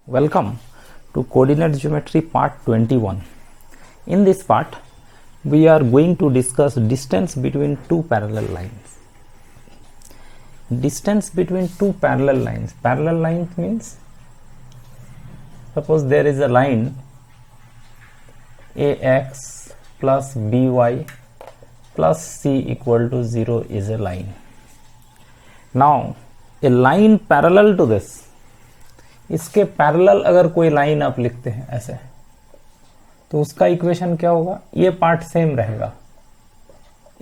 Welcome to Coordinate Geometry Part 21. In this part, we are going to discuss distance between two parallel lines. Distance between two parallel lines. Parallel lines means, suppose there is a line AX plus BY plus C equal to 0 is a line. Now, a line parallel to this, इसके parallel अगर कोई line आप लिखते हैं ऐसे, तो उसका equation क्या होगा? ये पार्ट सेम रहेगा,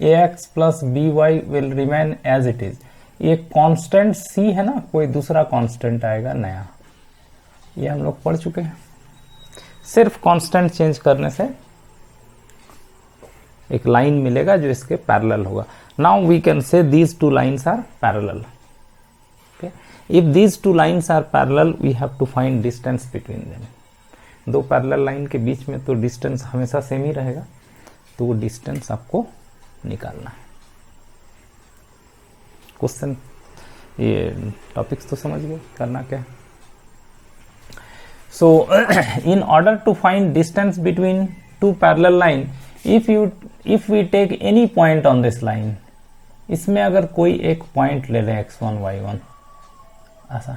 ax plus B Y will remain as it is. ये कांस्टेंट c है ना, कोई दूसरा कांस्टेंट आएगा नया, ये हम लोग पढ़ चुके हैं. सिर्फ कांस्टेंट चेंज करने से एक लाइन मिलेगा जो इसके पैरेलल होगा. Now we can say these two lines are parallel. If these two lines are parallel, we have to find distance between them. दो पैरेलल लाइन के बीच में तो डिस्टेंस हमेशा सेम ही रहेगा, तो वो डिस्टेंस आपको निकालना है. क्वेश्चन, ये टॉपिक्स तो समझ गए, करना क्या. So in order to find distance between two parallel line, if we take any point on this line, इसमें अगर कोई एक पॉइंट ले लें x1 y1, ऐसा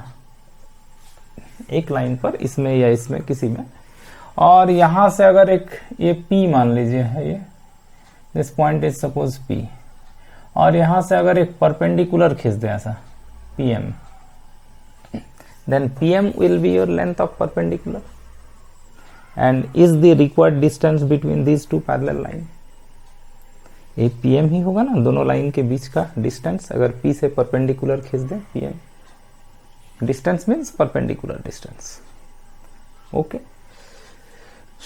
एक लाइन पर, इसमें या इसमें किसी में, और यहां से अगर एक ये P मान लीजिए है, ये this point is suppose P, और यहां से अगर एक परपेंडिकुलर खींच दें ऐसा PM, then PM will be your length of perpendicular and is the required distance between these two parallel line. ये PM ही होगा ना, दोनों लाइन के बीच का डिस्टेंस. अगर P से परपेंडिकुलर खींच दें PM, distance means perpendicular distance. Okay,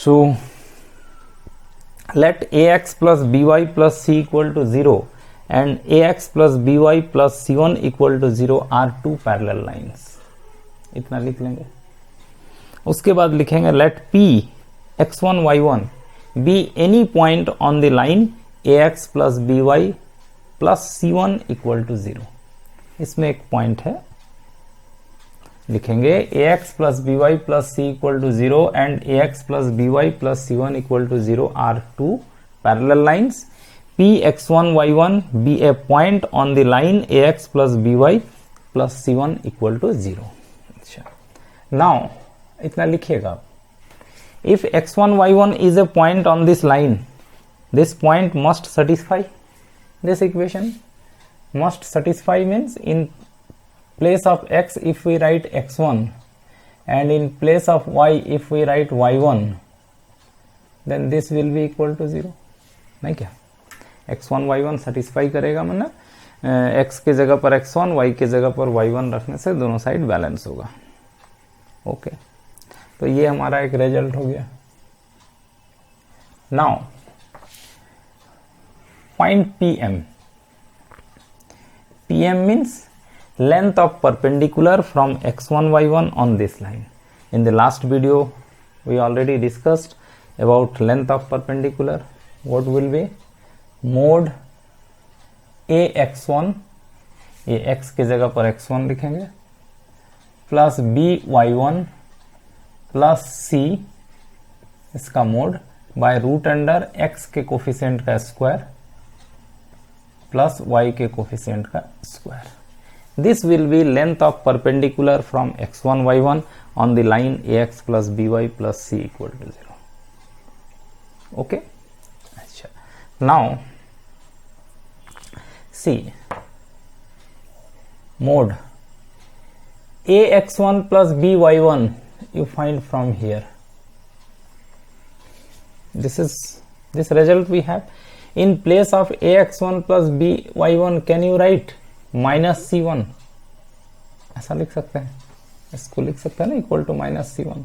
so let ax plus by plus c equal to 0 and ax plus by plus c1 equal to 0 are two parallel lines. इतना लिख लेंगे. उसके बाद लिखेंगे let p x1 y1 be any point on the line ax plus by plus c1 equal to 0. इसमें एक point है, लिखेंगे ax plus by plus c equal to 0 and ax plus by plus c1 equal to 0 are two parallel lines. p x1 y1 be a point on the line ax plus by plus c1 equal to 0. अच्छा, now इतना लिखिएगा. if x1 y1 is a point on this line, this point must satisfy this equation. Must satisfy means in place of x if we write x1 and in place of y if we write y1, then this will be equal to 0. नहीं क्या, x1 y1 satisfy करेगा, मतलब x के जगह पर x1, y के जगह पर y1 रखने से दोनों साइड बैलेंस होगा. ओके, तो ये हमारा एक रिजल्ट हो गया. Now find PM. PM means length of perpendicular from x1 y1 on this line. In the last video we already discussed about length of perpendicular. What will be mod ax1, ये x के जगह पर x1 लिखेंगे, plus by1 plus c इसका mod by root under x के coefficient का square plus y के coefficient का square. This will be length of perpendicular from x1 y1 on the line ax plus by plus c equal to 0. Okay. अच्छा, now see mod ax1 plus by1 you find from here. This result we have. In place of ax1 plus by1 can you write minus c1, ऐसा लिख सकते हैं, इसको लिख सकते हैं ना, equal to minus c1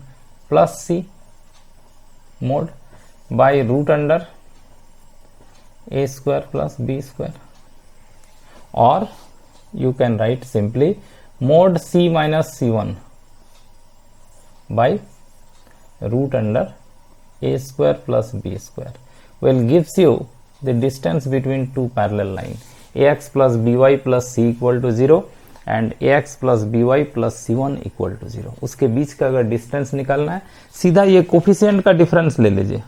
plus c mod by root under a square plus b square, और you can write simply mod c minus c1 by root under a square plus b square will gives you the distance between two parallel lines ax plus by plus c equal to 0 and ax plus by plus c1 equal to 0। उसके बीच का अगर distance निकालना है, सीधा ये coefficient का difference ले लीजिए,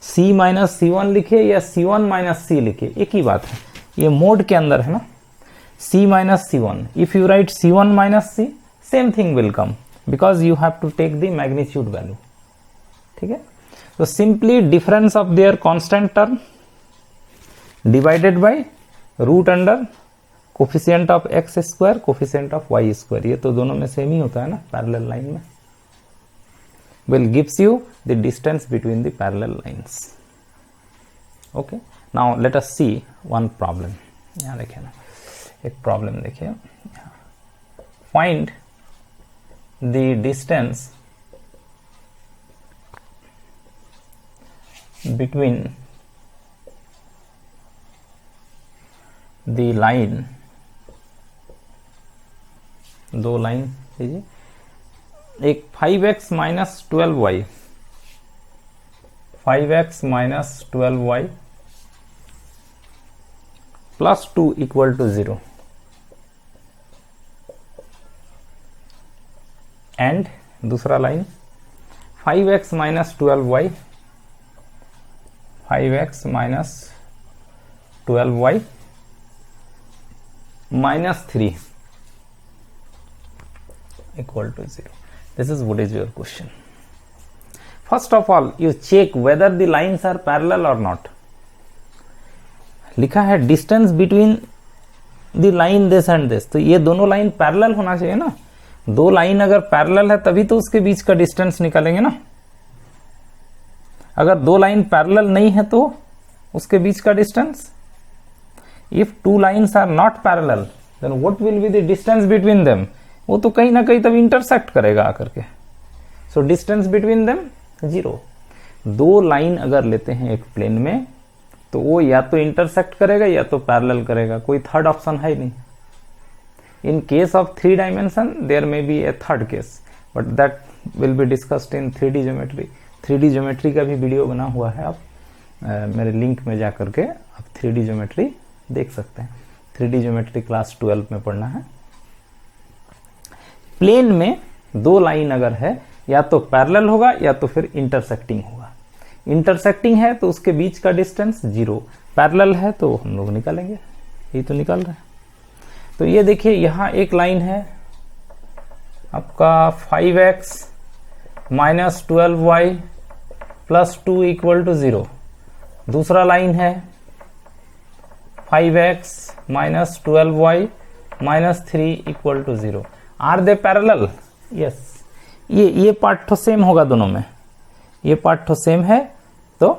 c माइनस c1 लिखे या c1 माइनस c लिखे, एक ही बात है, ये मोड के अंदर है ना, c minus c1। If you write c1 minus c, same thing will come because you have to take the magnitude value. ठीक है, तो simply difference of their constant term divided by root under coefficient of x square coefficient of Y square, ये तो दोनों में same ही होता है ना पैरेलल लाइन में, will gives you the distance between the parallel lines. Okay, now let us see one problem. यहाँ देखिए ना, एक प्रॉब्लम देखिए, find the distance between the line, दो लाइन लीजिए, एक 5x minus 12y, 5x minus 12y plus 2 equal to 0 and दूसरा line 5x minus 12y, 5x minus 12y minus 3 equal to 0. This is what is your question. First of all, you check whether the lines are parallel or not. लिखा है distance between the line this and this, तो ये दोनों line parallel होना चाहिए ना, दो line अगर पैरेलल है तभी तो उसके बीच का डिस्टेंस निकालेंगे ना, अगर दो लाइन पैरेलल नहीं है तो उसके बीच का distance, if two lines are not parallel then what will be the distance between them, वो तो कहीं ना कहीं तब इंटरसेक्ट करेगा आकर के, सो डिस्टेंस बिटवीन देम 0। दो लाइन अगर लेते हैं एक प्लेन में तो वो या तो इंटरसेक्ट करेगा या तो पैरेलल करेगा, कोई थर्ड ऑप्शन है ही नहीं। In case of 3 dimension there may be a third case, but that will be discussed in 3D geometry. 3D geometry का भी वीडियो बना हुआ है, आप मेरे लिंक में जा करके आप 3D ज्योमेट्री देख सकते हैं। 3D ज्योमेट्री क्लास 12 में पढ़ना है। प्लेन में दो लाइन अगर है या तो पैरेलल होगा या तो फिर इंटरसेक्टिंग होगा। इंटरसेक्टिंग है तो उसके बीच का डिस्टेंस 0, पैरेलल है तो हम लोग निकालेंगे, यही तो निकाल रहे हैं। तो ये देखिए यहां एक लाइन है आपका 5x minus 12y plus 2 equal to 0, दूसरा लाइन है 5x minus 12y minus 3 equal to 0। Are they parallel? Yes, ये पार्ट तो सेम होगा दोनों में, ये पार्ट तो सेम है तो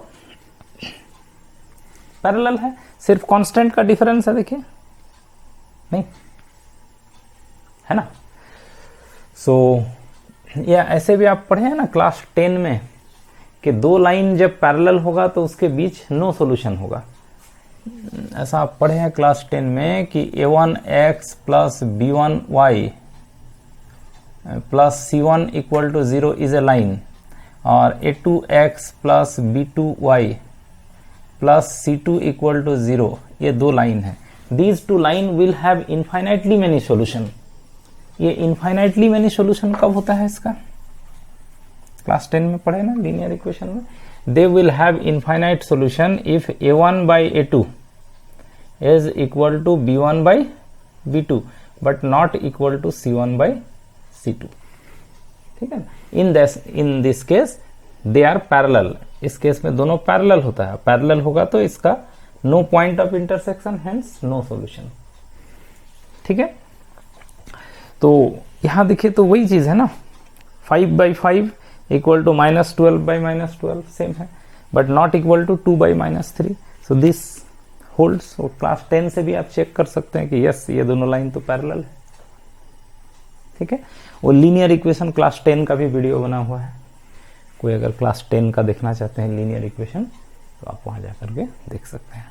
पैरेलल है, सिर्फ कांस्टेंट का डिफरेंस है, देखिए नहीं है ना। सो या ऐसे भी आप पढ़े हैं ना क्लास 10 में कि दो लाइन जब पैरेलल होगा तो उसके बीच नो सॉल्यूशन होगा, ऐसा आप पढ़े हैं क्लास 10 में कि a1x plus b1y plus c1 equal to 0 is a line, और a2x plus b2y plus c2 equal to 0 ये दो लाइन है। These two line will have infinitely many solution. ये इनफाइनाइटली मेनी सॉल्यूशन कब होता है इसका? क्लास 10 में पढ़े ना लीनियर इक्वेशन में, they will have infinite solution if a1 by a2 is equal to b1 by b2 but not equal to c1 by c2। ठीक है ना, in this case they are parallel, इस case में दोनों parallel होता है, parallel होगा तो इसका no point of intersection, hence no solution। ठीक है, तो यहां देखिए तो वही चीज है ना, 5 by 5 equal to minus 12 by minus 12 same है, but not equal to 2 by minus 3। So this holds. और क्लास 10 से भी आप चेक कर सकते हैं कि यस ये दोनों लाइन तो पैरेलल है। ठीक है, वो लीनियर इक्वेशन क्लास 10 का भी वीडियो बना हुआ है, कोई अगर क्लास 10 का देखना चाहते हैं लीनियर इक्वेशन तो आप वहां जाकर के देख सकते हैं।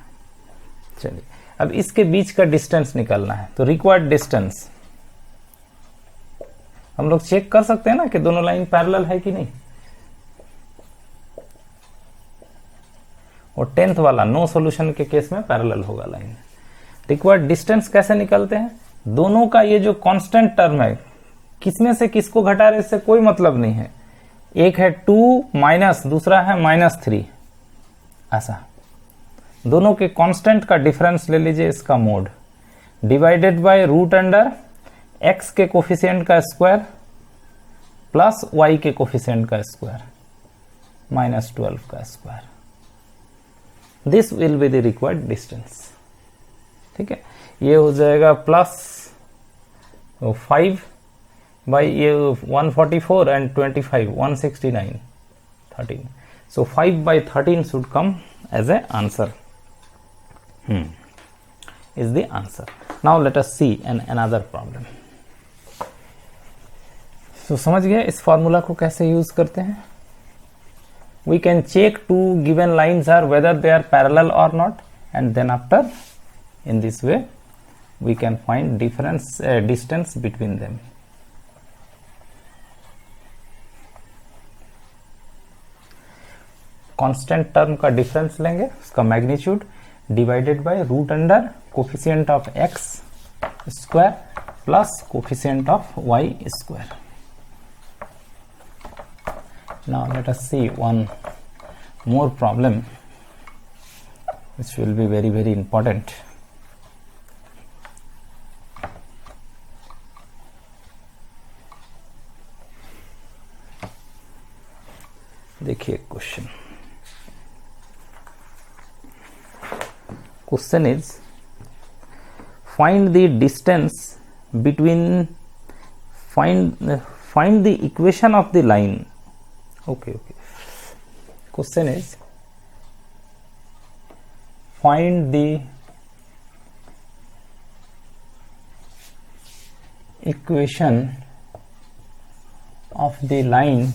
चलिए अब इसके बीच का डिस्टेंस निकालना है, तो रिक्वायर्ड डिस्टेंस हम लोग चेक कर सकते हैं ना कि दोनों लाइन पैरेलल है कि नहीं। और 10th वाला नो सॉल्यूशन के केस में पैरेलल होगा लाइन। रिक्वायर्ड डिस्टेंस कैसे निकालते हैं? दोनों का ये जो कांस्टेंट टर्म है, किसमें से किसको घटा रहे इससे कोई मतलब नहीं है। एक है 2 माइनस, दूसरा है -3, ऐसा दोनों के कांस्टेंट का डिफरेंस ले लीजिए, इसका mod divided by root under x के कोफिशिएंट का स्क्वायर प्लस y के कोफिशिएंट का स्क्वायर -12 का square. This will be the required distance. ठीक है, ये हो जाएगा प्लस 5 बाई ये 144 and 25 169 13, so 5 by 13 should come as a answer, is the answer. Now let us see another problem. So समझ गए इस फॉर्मूला को कैसे यूज करते हैं। We can check two given lines are whether they are parallel or not, and then after in this way we can find distance between them. Constant term का difference लेंगे, उसका magnitude divided by root under coefficient of x square plus coefficient of Y square. Now let us see one more problem which will be very very important. देखिए question is find the distance between find the equation of the line. Okay, question is find the equation of the line,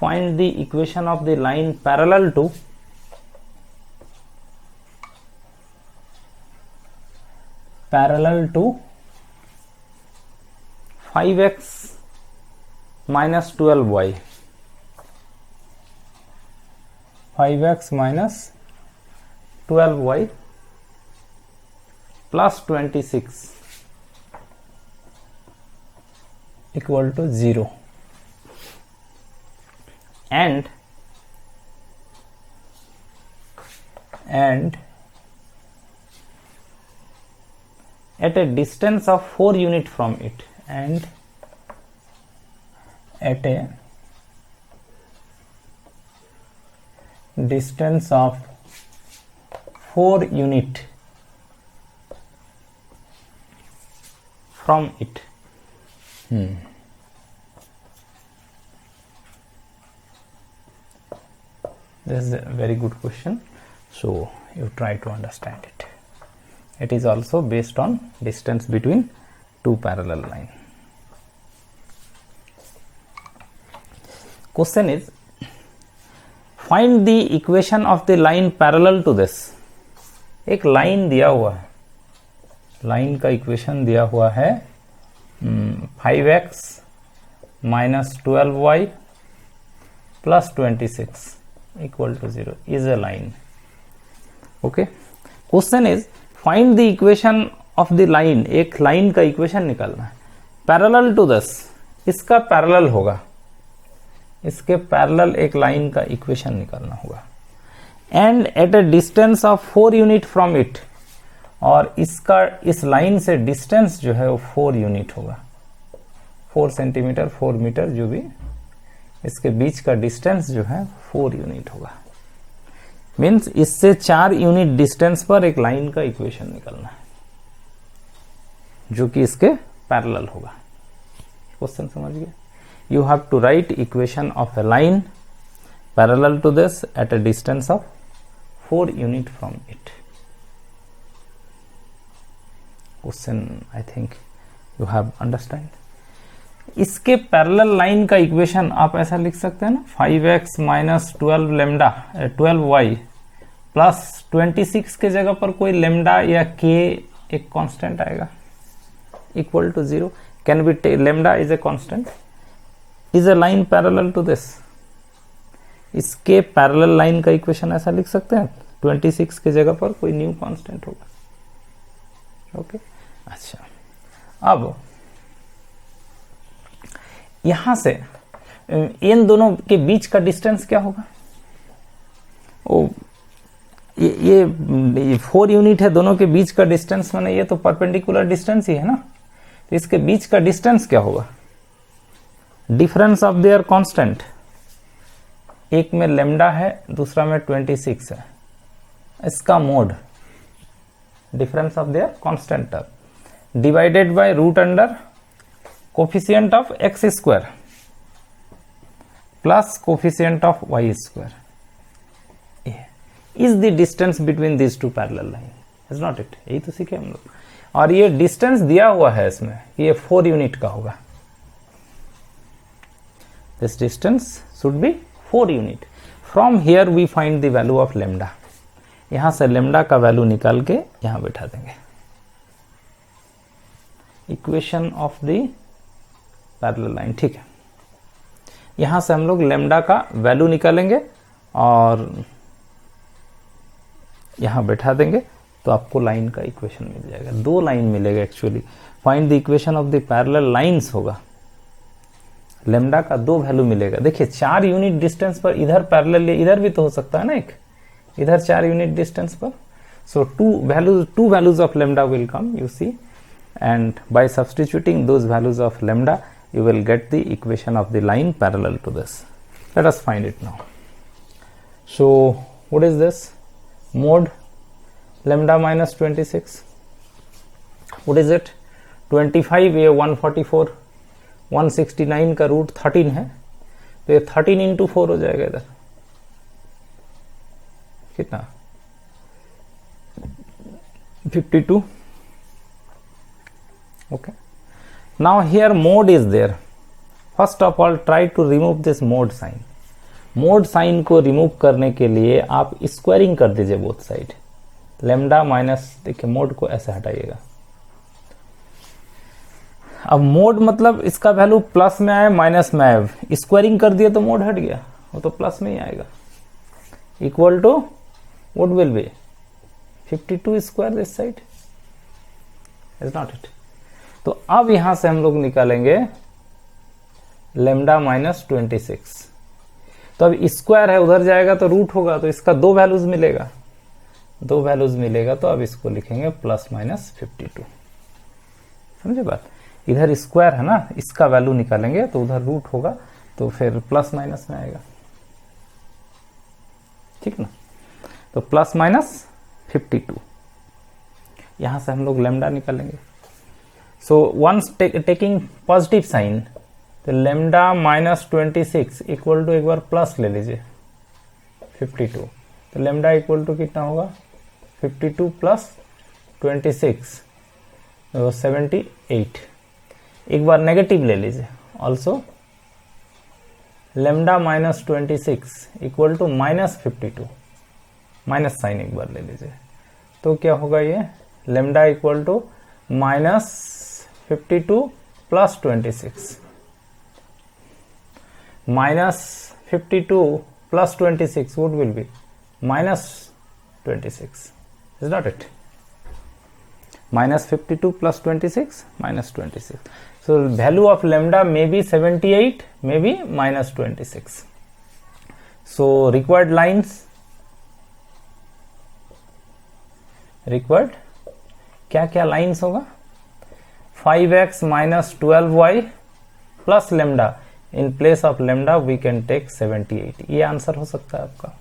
find the equation of the line parallel to parallel to 5x minus 12y, 5x minus 12y plus 26 equal to 0, and at a distance of 4 unit from it, and at a distance of 4 unit from it. This is a very good question, so you try to understand it. It is also based on distance between two parallel lines. Question is find the equation of the line parallel to this. एक line दिया हुआ है, line का equation दिया हुआ है 5x minus 12y plus 26 equal to 0 is a line. Okay. Question is find the equation of the line. एक line का इक्वेशन निकालना है पैरेलल टू दिस, इसका पैरेलल होगा, इसके पैरेलल एक लाइन का इक्वेशन निकालना होगा, and at a distance of 4 unit from it, और इसका इस लाइन से डिस्टेंस जो है वो 4 यूनिट होगा, 4 सेंटीमीटर 4 मीटर, जो भी इसके बीच का डिस्टेंस जो है 4 यूनिट होगा। मीन्स इससे 4 यूनिट डिस्टेंस पर एक लाइन का इक्वेशन निकालना है जो कि इसके पैरेलल होगा। क्वेश्चन समझ गए? You have to write equation of a line parallel to this at a distance of 4 unit from it. Question I think you have understand. इसके पैरेलल लाइन का इक्वेशन आप ऐसा लिख सकते हैं ना, 5x minus 12y प्लस 26 के जगह पर कोई लेमडा या k एक कांस्टेंट आएगा equal to 0, can be lambda is a constant, is a line parallel to this. इसके पैरेलल लाइन का इक्वेशन ऐसा लिख सकते हैं, 26 के जगह पर कोई न्यू कांस्टेंट होगा। ओके अच्छा, अब यहां से इन दोनों के बीच का डिस्टेंस क्या होगा? ओ ये 4 यूनिट है दोनों के बीच का डिस्टेंस, माने ये तो परपेंडिकुलर डिस्टेंस ही है ना, तो इसके बीच का डिस्टेंस क्या होगा? डिफरेंस ऑफ देयर कांस्टेंट, एक में लेमडा है दूसरा में 26 है, इसका mod difference of their constant term divided by root under coefficient of x square plus coefficient of Y square is the distance between this two parallel line, is not it? यही तो सीखे हम लोग। और ये डिस्टेंस दिया हुआ है इसमें, ये 4 यूनिट का होगा। This distance should be 4 unit. From here we find the value of lambda. यहां से लेमडा का वैल्यू निकाल के यहां बैठा देंगे। Equation of the parallel line, ठीक है। यहां से हम लोग लेमडा का वैल्यू निकालेंगे और यहां बैठा देंगे तो आपको लाइन का इक्वेशन मिल जाएगा। 2 लाइन मिलेगा actually. Find the equation of the parallel lines होगा। लेमडा का 2 वैल्यू मिलेगा। देखिए 4 यूनिट डिस्टेंस पर इधर पैरेलल, इधर भी तो हो सकता है ना, एक इधर 4 यूनिट डिस्टेंस पर। So 2 values of lambda will come, you see, and by substituting those values of lambda you will get the equation of the line parallel to this. Let us find it now. So what is this? Mode lambda minus 26. What is it? 25 ये 144, 169 का root 13 है, तो ये 13 into 4 हो जाएगा। इधर कितना? 52. Okay. Now here mode is there. First of all try to remove this mode sign. Mode sign को रिमूव करने के लिए आप स्क्वायरिंग कर दीजिए बोथ साइड। लेमडा माइनस, देखिए मोड को ऐसे हटाइएगा। अब मोड मतलब इसका वैल्यू प्लस में आए माइनस में आए, स्क्वायरिंग कर दिए तो मोड हट गया, वो तो प्लस में ही आएगा। Equal to what will be 52 square this side, is not it? तो अब यहां से हम लोग निकालेंगे लेमडा माइनस 26। तो अब स्क्वायर है, उधर जाएगा तो रूट होगा, तो इसका 2 वैल्यूज मिलेगा, 2 वैल्यूज मिलेगा। तो अब इसको लिखेंगे प्लस माइनस 52। समझे बात? इधर स्क्वायर है ना, इसका वैल्यू निकालेंगे तो उधर रूट होगा, तो फिर प्लस माइनस में आएगा, ठीक ना? तो प्लस माइनस 52, यहां से हम लोग लेमडा निकालेंगे। So once taking positive sign, तो लेमडा माइनस 26 इक्वल टू, एक बार प्लस ले लीजिए 52, तो लेमडा इक्वल टू कितना होगा? 52 प्लस 26 तो 78। एक बार नेगेटिव ले लीजिए also, lambda minus 26 equal to minus 52, minus sign एक बार ले लीजिए, तो क्या होगा? ये lambda equal to minus 52 plus 26, minus 52 plus 26, what will be? Minus 26, is not it? Minus 52 plus 26, minus 26. So value of lambda may be 78, may be minus 26. So required lines, required क्या क्या लाइन्स होगा? 5x minus 12y plus lambda, in place of lambda we can take 78. ये answer हो सकता है आपका।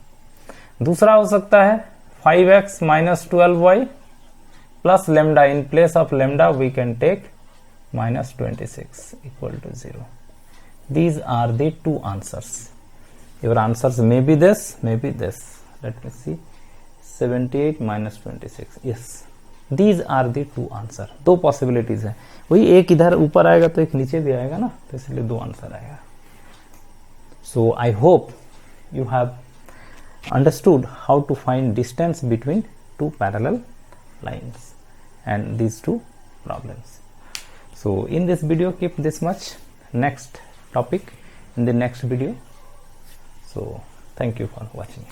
दूसरा हो सकता है 5x minus 12y plus lambda, in place of lambda we can take minus 26 equal to 0. These are the 2 answers. Your answers may be this, may be this. Let me see. 78 minus 26. Yes. These are the 2 answer. 2 possibilities है। वही एक इधर ऊपर आएगा तो एक नीचे भी आएगा ना, तो इसलिए 2 आंसर आएगा। So I hope you have understood how to find distance between 2 parallel lines and these 2 problems. So in this video keep this much. Next topic in the next video. So thank you for watching.